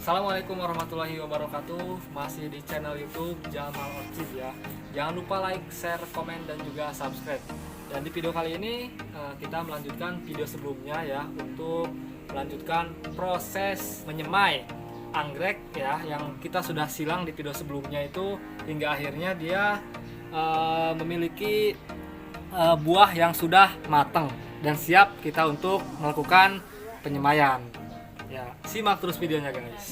Assalamualaikum warahmatullahi wabarakatuh. Masih di channel YouTube Jamal Orchid ya. Jangan lupa like, share, komen dan juga subscribe. Dan di video kali ini kita melanjutkan video sebelumnya ya, untuk melanjutkan proses menyemai anggrek ya, yang kita sudah silang di video sebelumnya itu, hingga akhirnya dia memiliki buah yang sudah matang dan siap kita untuk melakukan penyemaian. Ya, simak terus videonya guys.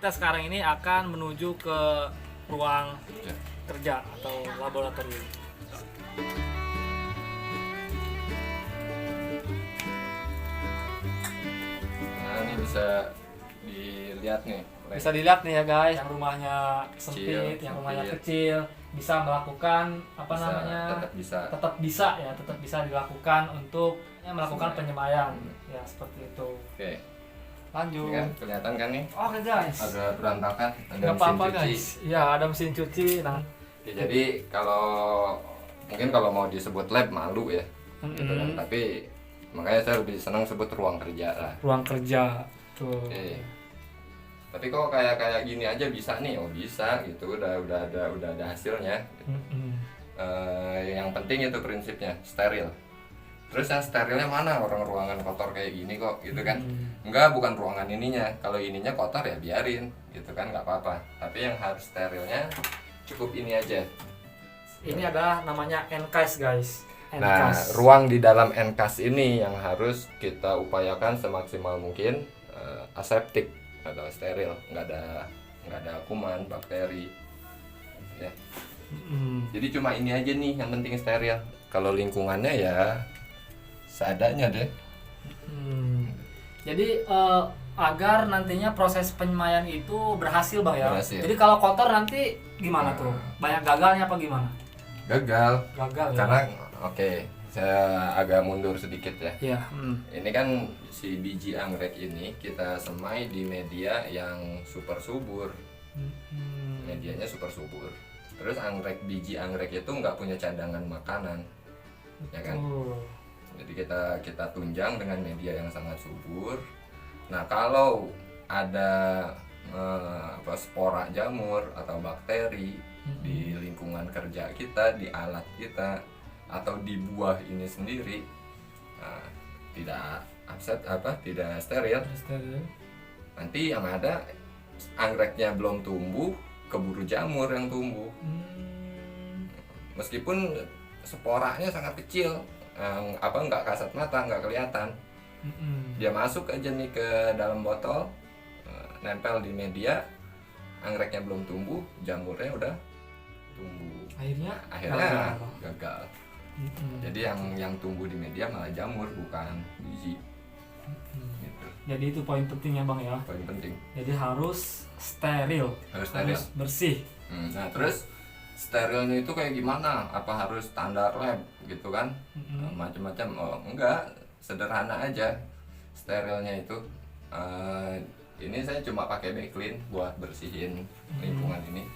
Kita sekarang ini akan menuju ke ruang kerja atau laboratorium. Nah, ini bisa dilihat nih. Bisa dilihat nih ya guys, yang rumahnya sempit, yang rumahnya kecil, bisa melakukan tetap bisa dilakukan untuk melakukan penyemaian ya, seperti itu. Oke. Lanjut. Ini kan kelihatan kan nih? Oke guys. Ada berantakan, ada Nggak mesin apa-apa cuci. guys. Ya, ada mesin cuci. Nah, Ya, jadi kalau mau disebut lab malu ya, gitu kan. Tapi makanya saya lebih senang sebut ruang kerja lah. ruang kerja tuh. Oke. Tapi kok kayak gini aja bisa nih? Oh bisa gitu, udah ada hasilnya. Yang penting itu prinsipnya steril. Terus yang sterilnya mana? Orang ruangan kotor kayak gini kok, gitu kan? Enggak, bukan ruangan ininya. Kalau ininya kotor ya biarin, gitu kan, nggak apa-apa. Tapi yang harus sterilnya cukup ini aja. Ini adalah namanya NCAS guys. Nah, ruang di dalam NCAS ini yang harus kita upayakan semaksimal mungkin aseptik atau steril, nggak ada kuman, bakteri. Ya. Jadi cuma ini aja nih yang penting steril. Kalau lingkungannya ya seadanya deh. Jadi agar nantinya proses penyemaian itu berhasil bang ya. Berhasil. Jadi kalau kotor nanti gimana tuh? Banyak gagalnya apa gimana? Gagal. Gagal ya. Karena oke, saya agak mundur sedikit ya. Iya. Ini kan si biji anggrek ini kita semai di media yang super subur. Medianya super subur. Terus biji anggrek itu nggak punya cadangan makanan, ya kan? Jadi kita tunjang dengan media yang sangat subur. Nah, kalau ada spora jamur atau bakteri di lingkungan kerja kita, di alat kita, atau di buah ini sendiri, tidak steril. Nanti yang ada anggreknya belum tumbuh, keburu jamur yang tumbuh. Meskipun sporanya sangat kecil, nggak kasat mata, nggak kelihatan. Dia masuk aja nih ke dalam botol, nempel di media, anggreknya belum tumbuh, jamurnya udah tumbuh. Akhirnya gagal. Jadi yang tumbuh di media malah jamur, bukan biji. Gitu. Jadi itu poin pentingnya bang ya. Poin penting. Jadi harus steril. Harus bersih. Nah terus sterilnya itu kayak gimana? Apa harus standar lab gitu kan? Macam-macam. Oh enggak, sederhana aja sterilnya itu. Ini saya cuma pakai Baclean buat bersihin lingkungan ini.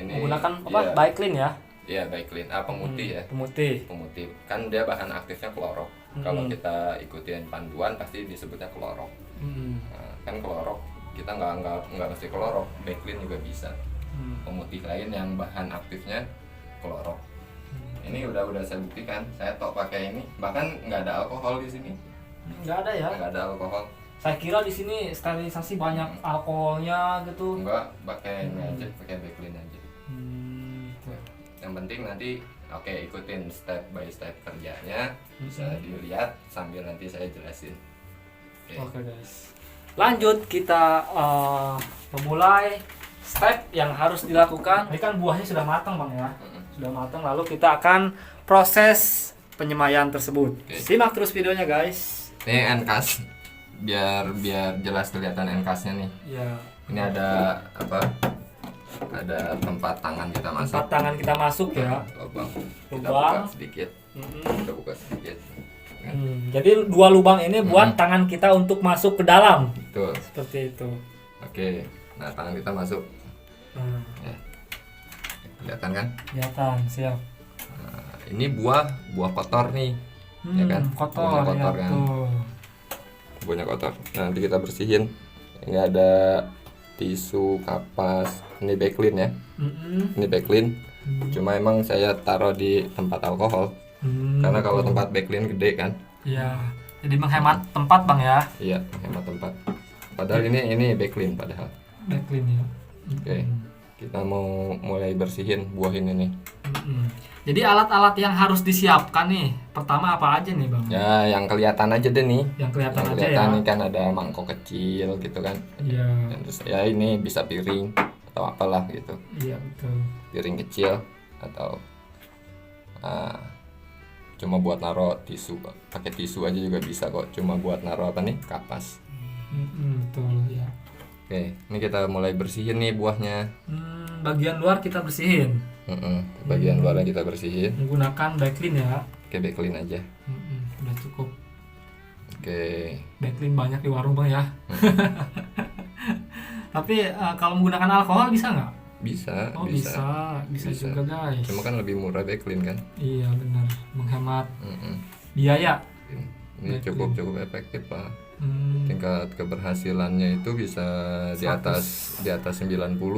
Menggunakan apa? Baclean ya? Iya, Baclean. Pemutih ya. Pemutih. Kan dia bahan aktifnya klorok. Kalau kita ikutin panduan pasti disebutnya klorok. Nah, kan klorok kita nggak mesti klorok, Baclean juga bisa. Pemutih lain yang bahan aktifnya klorok. Ini udah saya buktikan. Saya pakai ini. Bahkan nggak ada alkohol di sini. Nggak ada ya? Nggak ada alkohol. Saya kira di sini sterilisasi banyak alkoholnya gitu. Enggak, pakai ini aja, pakai Baclean aja. Yang penting nanti ikutin step by step kerjanya, bisa dilihat sambil nanti saya jelasin. Oke guys. Lanjut kita memulai step yang harus dilakukan. Ini kan buahnya sudah matang bang ya. Sudah matang, lalu kita akan proses penyemaian tersebut. Simak terus videonya guys. Ini NCAS, biar jelas kelihatan NCAS-nya nih. Ya. Ini ada ada tempat tangan kita masuk. Tempat tangan kita masuk ya. Lubang. Kita Lubang. buka sedikit. Kita buka sedikit. Jadi dua lubang ini buat tangan kita untuk masuk ke dalam. Betul. Seperti itu. Oke. Nah, tangan kita masuk. Ya. Kelihatan kan? Kelihatan, siap. Nah, ini buah kotor nih. Ya kan? Kotor, Buahnya kotor ya, kan? betul. Buahnya kotor. Nah, nanti kita bersihin. Ini ada tisu, kapas. Ini backlin ya. Ini backlin. Cuma emang saya taruh di tempat alkohol. Karena kalau tempat backlin gede kan. Iya. Jadi menghemat tempat Bang ya. Iya, hemat tempat. Padahal ini backlin padahal. Backlin ya. Oke. Kita mau mulai bersihin buah ini nih. Jadi alat-alat yang harus disiapkan nih, pertama apa aja nih Bang? Ya, yang kelihatan aja deh nih. Yang kelihatan Yang aja kelihatan ya. nih kan ada mangkok kecil gitu kan. Iya. Dan terus ya ini bisa piring atau apalah gitu. Iya betul. Piring kecil atau cuma buat naro tisu, pakai tisu aja juga bisa kok. Cuma buat naro apa nih? Kapas. Betul ya. Oke, ini kita mulai bersihin nih buahnya. Bagian luar kita bersihin. Bagian luarnya kita bersihin. Menggunakan backlin ya. Oke, backlin aja. Udah cukup. Oke. Backlin banyak di warung Bang ya. Tapi kalau menggunakan alkohol bisa nggak? Bisa. Bisa juga guys. Cuma kan lebih murah backlin kan. Iya benar, menghemat biaya. Ini cukup efektif lah. Tingkat keberhasilannya itu bisa di atas 90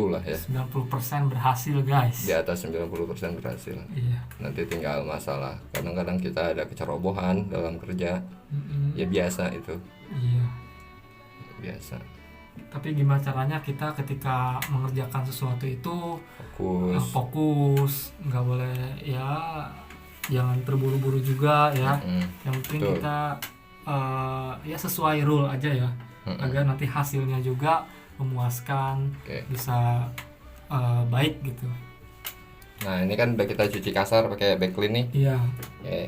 lah ya. 90% berhasil guys. Di atas 90% berhasil. Iya. Nanti tinggal masalah. Kadang-kadang kita ada kecerobohan dalam kerja. Ya biasa itu. Iya. Biasa. Tapi gimana caranya kita ketika mengerjakan sesuatu itu fokus, nggak boleh ya, jangan terburu-buru juga ya. Yang penting Betul. kita ya sesuai rule aja ya, agar nanti hasilnya juga memuaskan, bisa baik gitu. Nah ini kan udah kita cuci kasar pakai backlin nih. Iya. Oke.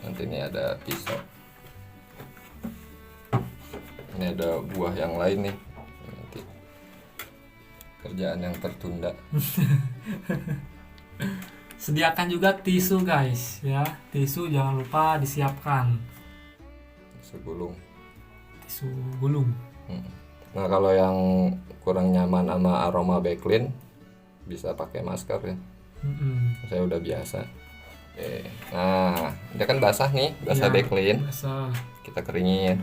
Nanti ini ada pisau. Ini ada buah yang lain nih. Nanti kerjaan yang tertunda. Sediakan juga tisu guys ya. Tisu jangan lupa disiapkan. Tisu gulung. Tisu gulung. Nah kalau yang kurang nyaman sama aroma backlin bisa pakai masker ya. Saya udah biasa. Oke. Nah dia kan basah nih, basah backlin. Basah. Kita keringin.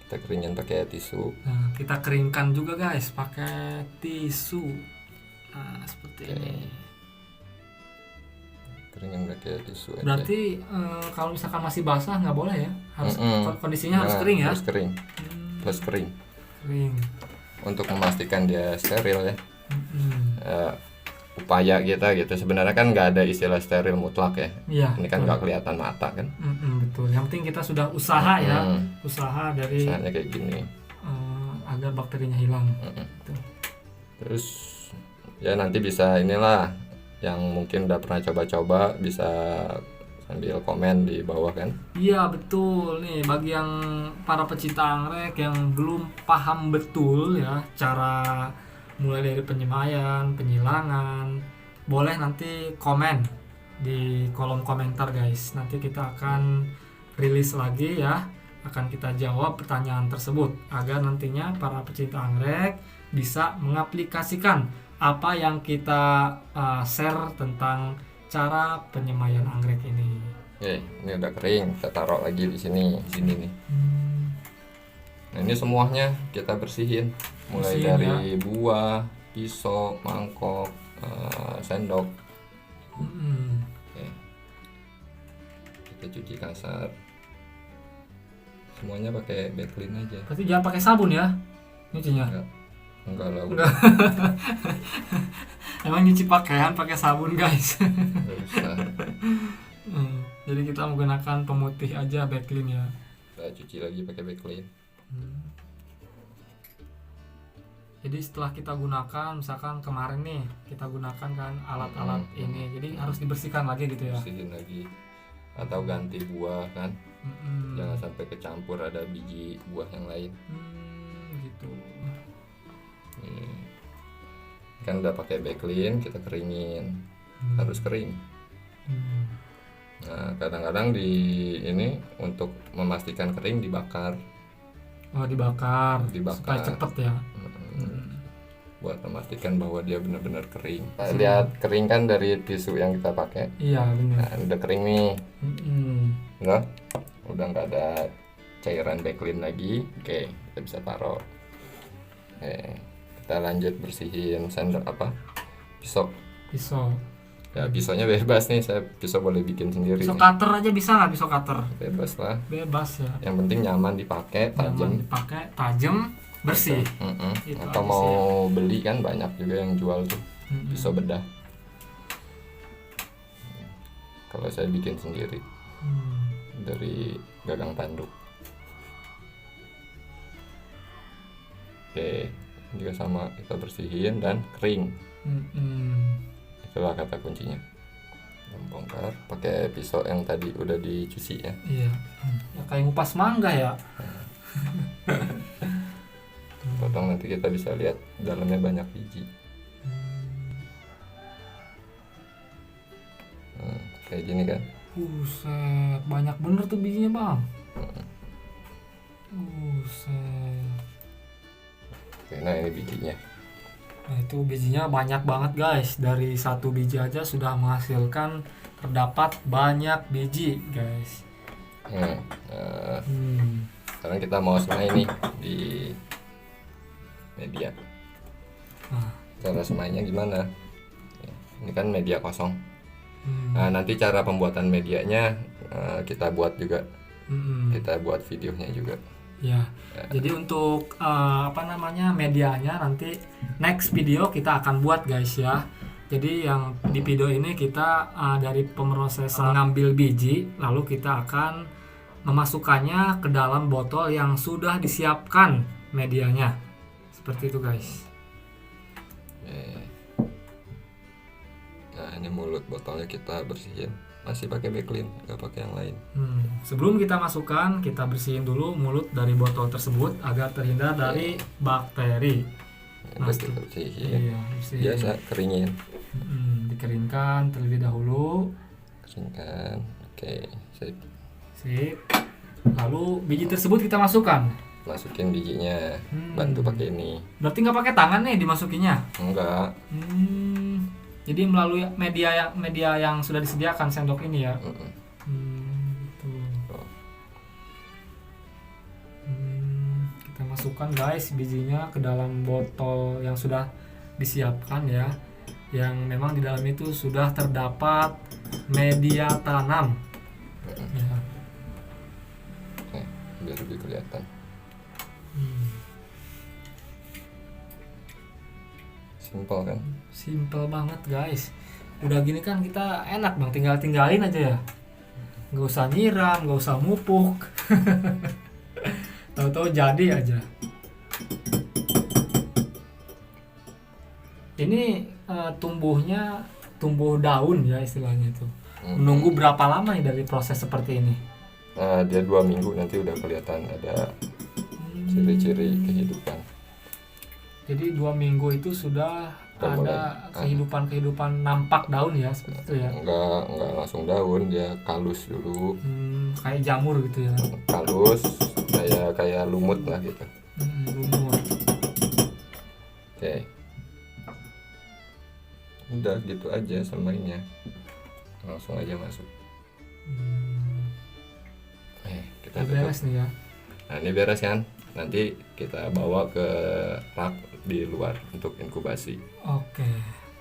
Kita keringin pakai tisu. Nah, kita keringkan juga guys pakai tisu. Nah, seperti ini. Keringin pakai tisu aja. Berarti kalau misalkan masih basah nggak boleh ya? Harus kondisinya harus Nah, kering ya? Harus kering. Harus kering. Kering. Untuk memastikan dia steril ya. Upaya kita gitu. Sebenarnya kan nggak ada istilah steril mutlak ya. Iya. Ini kan nggak kelihatan mata kan. Betul. Yang penting kita sudah usaha ya. Usaha dari Misalnya kayak gini. agar bakterinya hilang. Terus ya nanti bisa inilah yang mungkin udah pernah coba-coba bisa sambil komen di bawah kan. Iya betul nih, bagi yang para pecinta anggrek yang belum paham betul ya cara mulai dari penyemaian, penyilangan, boleh nanti komen di kolom komentar guys. Nanti kita akan rilis lagi ya, akan kita jawab pertanyaan tersebut agar nantinya para pecinta anggrek bisa mengaplikasikan apa yang kita share tentang cara penyemaian anggrek ini. Oke, ini udah kering, kita taruh lagi di sini nih. Nah ini semuanya kita bersihin, mulai dari buah, pisau, mangkok, sendok. Oke. Kita cuci kasar. Semuanya pakai backlin aja. Berarti jangan pakai sabun ya nyucinya? Enggak lah. Enggak. Emang nyuci pakaian pakai sabun guys? Enggak usah. Jadi kita menggunakan pemutih aja backlin ya. Kita cuci lagi pakai backlin. Jadi setelah kita gunakan, misalkan kemarin nih kita gunakan kan alat-alat ini, jadi harus dibersihkan lagi gitu ya? Bersihin lagi atau ganti buah kan, jangan sampai kecampur ada biji buah yang lain. Gitu. Kan udah pakai backlin, kita keringin, harus kering. Nah kadang-kadang di ini untuk memastikan kering dibakar. Oh, dibakar. Dibakar. Supaya cepet ya. Buat memastikan bahwa dia benar-benar kering. Kita lihat kering kan dari tisu yang kita pakai. Iya benar. Nah, udah kering nih. Mm-mm. Udah nggak ada cairan backlink lagi. Oke, kita bisa taruh. Oke, kita lanjut bersihin sendok pisau. Ya pisaunya bebas nih, saya pisau boleh bikin sendiri. Pisau nih. cutter aja bisa nggak pisau cutter? Bebas lah. Bebas ya. Yang penting nyaman dipakai, tajam. Nyaman dipakai, tajam, bersih. Itu Atau aja mau sih beli kan banyak juga yang jual tuh pisau bedah. Kalau saya bikin sendiri dari gagang tanduk. Oke, juga sama, kita bersihin dan kering. Itulah kata kuncinya. Bongkar pakai pisau yang tadi udah dicuci ya. Iya. Ya, kayak ngupas mangga ya. Potong, nanti kita bisa lihat dalamnya banyak biji. Kayak gini kan. Buset, banyak bener tuh bijinya bang. Buset. Oke, nah ini bijinya. Nah itu bijinya banyak banget guys. Dari satu biji aja sudah menghasilkan terdapat banyak biji guys. Sekarang kita mau semai nih di media. Cara semainya gimana? Ini kan media kosong. Nah, nanti cara pembuatan medianya kita buat juga. Kita buat videonya juga. Ya. Jadi untuk medianya nanti next video kita akan buat guys ya. Jadi yang di video ini kita dari pemrosesan mengambil biji, lalu kita akan memasukkannya ke dalam botol yang sudah disiapkan medianya. Seperti itu guys. Nah ini mulut botolnya kita bersihin, masih pakai backlink, nggak pakai yang lain. Sebelum kita masukkan, kita bersihin dulu mulut dari botol tersebut agar terhindar dari bakteri. Nah, kita bersihin. Iya, Biasa keringin. Dikeringkan terlebih dahulu. Keringkan, oke, sip. Lalu biji tersebut kita masukkan. Masukin bijinya, bantu pakai ini. Berarti nggak pakai tangan nih dimasukinya? Enggak. Jadi melalui media yang sudah disediakan sendok ini ya. Kita masukkan guys bijinya ke dalam botol yang sudah disiapkan ya. Yang memang di dalam itu sudah terdapat media tanam. Ya. Oke, biar lebih kelihatan. Simpel kan? Simpel banget guys. Udah gini kan kita enak bang, tinggalin aja ya. Nggak usah nyiram, nggak usah mupuk. Tahu-tahu jadi aja. Ini tumbuh daun ya istilahnya itu. Menunggu berapa lama nih dari proses seperti ini? Dia 2 minggu nanti udah kelihatan ada ciri-ciri kehidupan. Jadi 2 minggu itu sudah ada kehidupan nampak daun ya seperti itu ya? Enggak langsung daun, dia kalus dulu. Kayak jamur gitu ya? Kalus, kayak lumut lah gitu. Lumut. Oke. Udah gitu aja semainya. Langsung aja masuk. Kita beres nih ya. Nah ini beres kan? Nanti kita bawa ke rak di luar untuk inkubasi. Oke.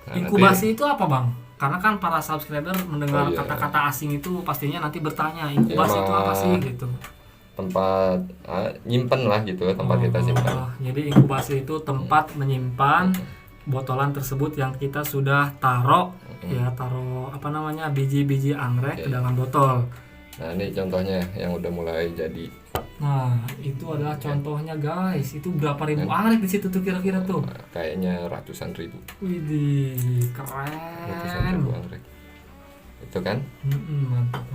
Nah, Inkubasi itu apa bang? Karena kan para subscriber mendengar kata-kata asing itu pastinya nanti bertanya inkubasi itu apa sih gitu. Tempat nyimpen lah gitu, tempat kita simpan. Jadi inkubasi itu tempat menyimpan botolan tersebut yang kita sudah taruh biji-biji anggrek ke dalam botol. Nah ini contohnya yang udah mulai jadi. Nah itu adalah contohnya guys. Itu berapa ribu anggrek di situ tuh kira-kira tuh? Kayaknya ratusan ribu. Widih, keren. Ratusan ribu anggrek. Itu kan? Mantap.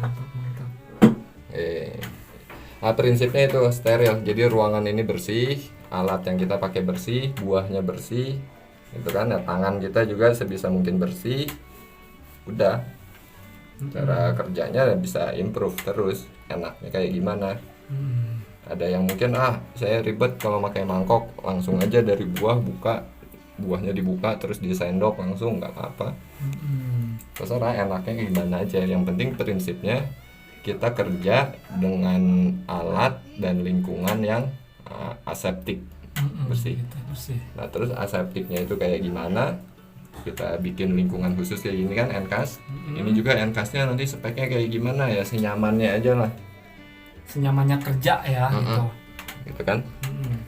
Nah prinsipnya itu steril. Jadi ruangan ini bersih, alat yang kita pakai bersih, buahnya bersih, gitu kan? Nah, tangan kita juga sebisa mungkin bersih. Udah. Cara kerjanya bisa improve terus. Enaknya kayak gimana? Ada yang mungkin saya ribet kalau pakai mangkok, langsung aja dari buah buka, buahnya dibuka terus di sendok langsung, nggak apa-apa. Terserah enaknya gimana aja. Yang penting prinsipnya kita kerja dengan alat dan lingkungan yang aseptik, bersih. Nah terus aseptiknya itu kayak gimana? Kita bikin lingkungan khusus kayak gini kan, Enkas. Ini juga Enkasnya nanti speknya kayak gimana ya, senyamannya aja lah. Senyamannya kerja ya, gitu. Gitu kan?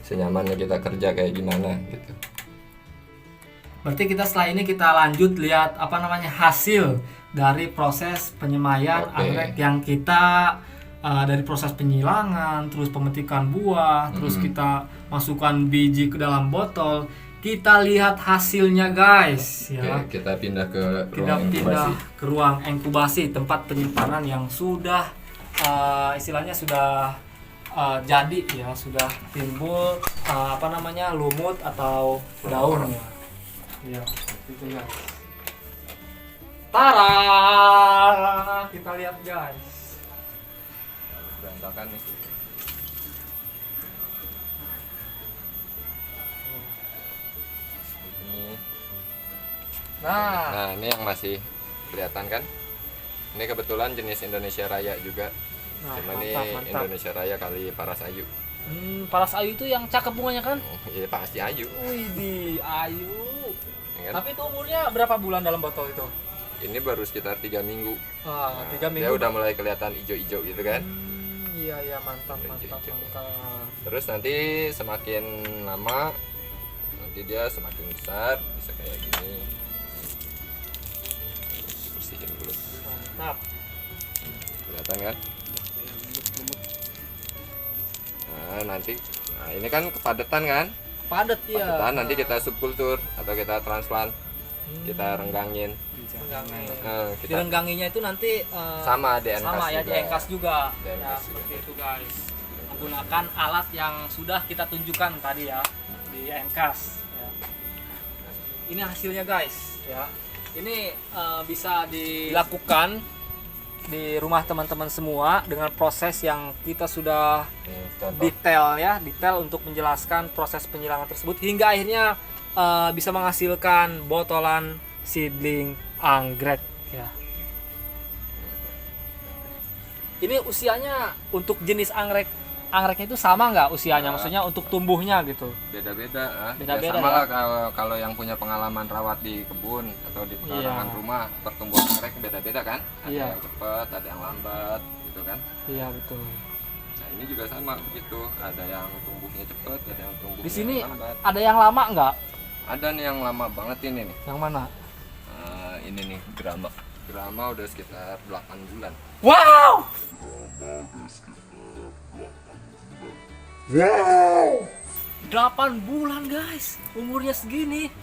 Senyamannya kita kerja kayak gimana gitu. Berarti kita setelah ini kita lanjut lihat hasil dari proses penyemaian anggrek yang kita dari proses penyilangan, terus pemetikan buah, terus kita masukkan biji ke dalam botol. Kita lihat hasilnya guys ya. Oke, kita pindah ke Kita ruang pindah inkubasi. ke ruang inkubasi, tempat penyimpanan yang sudah istilahnya sudah jadi ya, sudah timbul lumut atau daun ya. Iya, itu guys. Tara, kita lihat guys. Berantakan nih. Nah, ini yang masih kelihatan kan? Ini kebetulan jenis Indonesia Raya juga. Nah, Cuma ini mantap. Indonesia Raya kali Paras Ayu. Paras Ayu itu yang cakep bunganya kan? Iya pasti Ayu. Wih, di Ayu. Ya kan? Tapi itu umurnya berapa bulan dalam botol itu? Ini baru sekitar 3 minggu. Ah, Nah, 3 dia minggu. udah mulai kelihatan hijau-hijau gitu kan. Iya, mantap. Terus nanti semakin lama nanti dia semakin besar, bisa kayak gini. Bersihin dulu. Mantap. Kelihatan kan? Nah ini kan kepadatan kan? Padat ya. Kepadatan nanti kita subkultur atau kita transplant, kita renggangin. Direngganginya itu nanti Sama di Enkas sama ya, juga. di Enkas juga. Di Ya, Enkas seperti juga. itu guys. Menggunakan alat yang sudah kita tunjukkan tadi ya di Enkas ya. Ini hasilnya guys ya. Ini bisa dilakukan di rumah teman-teman semua dengan proses yang kita sudah Contoh. detail untuk menjelaskan proses penyilangan tersebut hingga akhirnya bisa menghasilkan botolan seedling anggrek ya. Ini usianya untuk jenis angreknya itu sama nggak usianya? Maksudnya untuk tumbuhnya gitu. Beda-beda. Beda-beda Ya sama ya. lah kalau yang punya pengalaman rawat di kebun atau di pekarangan Iya. rumah, pertumbuhan anggrek beda-beda kan? Ada Iya. yang cepat, ada yang lambat, gitu kan? Iya betul. Nah ini juga sama begitu, ada yang tumbuhnya cepat, ada yang tumbuhnya Di sini lambat. ada yang lama nggak? Ada nih yang lama banget ini nih. Yang mana? Ini nih Grama. Grama udah sekitar 8 bulan. Wow! 8 bulan guys, umurnya segini.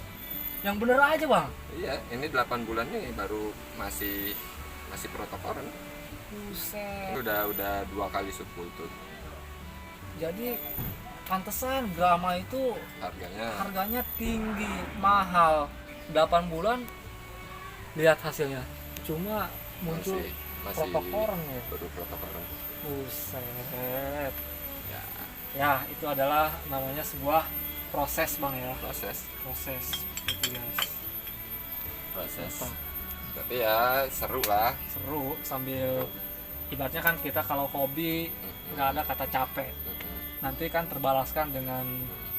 Yang bener aja bang. Iya, ini 8 bulan nih baru masih protokolen. Buset. Udah 2 kali subkultur. Jadi pantesan Grama itu Harganya harganya tinggi, mahal. 8 bulan lihat hasilnya. Cuma muncul masih protokolen ya. baru protokolen. Buset. Ya, Ya, itu adalah namanya sebuah proses bang ya. proses Gitu guys. proses. Apa? Tapi ya seru lah. Seru sambil ibaratnya kan kita kalau hobi nggak ada kata capek. Nanti kan terbalaskan dengan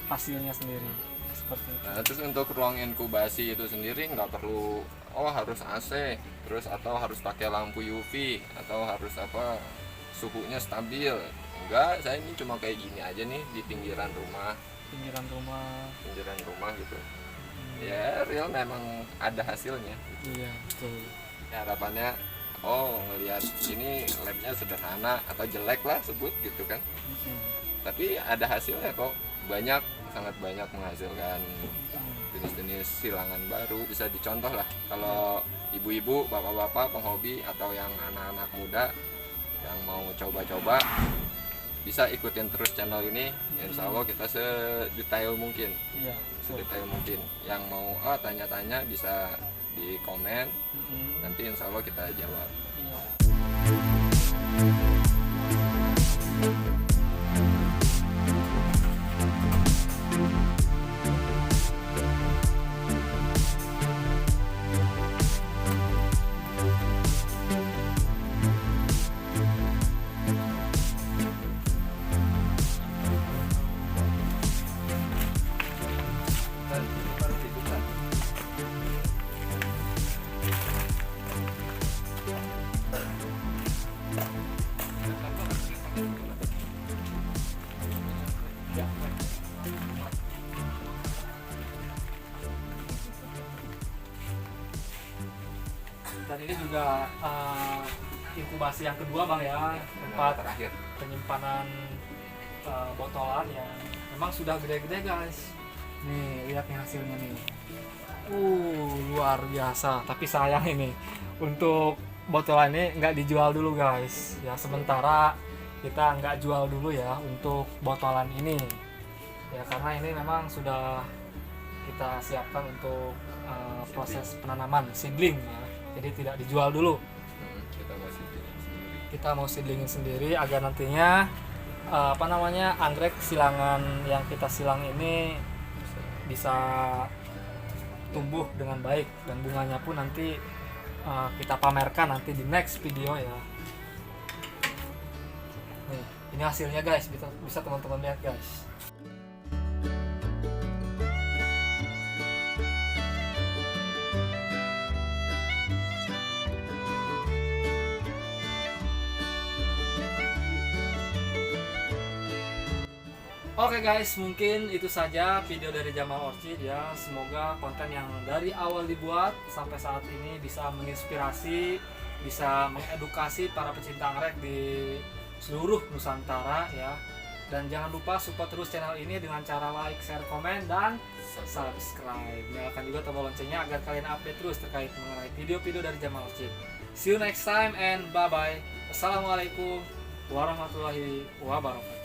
hasilnya sendiri. Seperti itu. Nah, terus untuk ruang inkubasi itu sendiri nggak perlu harus AC, terus atau harus pakai lampu UV atau harus suhunya stabil. Enggak, saya ini cuma kayak gini aja nih di pinggiran rumah gitu. Ya real memang ada hasilnya. Iya betul. Ya, harapannya ngelihat ini labnya sederhana atau jelek lah sebut gitu kan, tapi ada hasilnya kok, sangat banyak menghasilkan jenis-jenis silangan baru. Bisa dicontoh lah kalau ibu-ibu, bapak-bapak penghobi atau yang anak-anak muda yang mau coba-coba, bisa ikutin terus channel ini. Insya Allah kita sedetail mungkin. Iya betul. Sedetail mungkin. Yang mau tanya-tanya bisa di komen, nanti insya Allah kita jawab. Iya. Dan ini juga inkubasi yang kedua bang ya, tempat terakhir penyimpanan botolan yang memang sudah gede-gede guys. Nih lihat nih hasilnya nih. Luar biasa. Tapi sayang ini untuk botolan ini nggak dijual dulu guys. Ya sementara kita nggak jual dulu ya untuk botolan ini. Ya karena ini memang sudah kita siapkan untuk proses penanaman seedling ya. Jadi tidak dijual dulu. Kita mau seedlingin sendiri agar nantinya anggrek silangan yang kita silang ini bisa tumbuh dengan baik dan bunganya pun nanti kita pamerkan nanti di next video ya. Nih, ini hasilnya guys, bisa teman-teman lihat guys. Oke guys, mungkin itu saja video dari Jamal Orchid ya. Semoga konten yang dari awal dibuat sampai saat ini bisa menginspirasi, bisa mengedukasi para pecinta anggrek di seluruh Nusantara ya. Dan jangan lupa support terus channel ini dengan cara like, share, komen, dan subscribe. Nyalakan juga tombol loncengnya agar kalian update terus terkait mengenai video-video dari Jamal Orchid. See you next time and bye-bye. Assalamualaikum warahmatullahi wabarakatuh.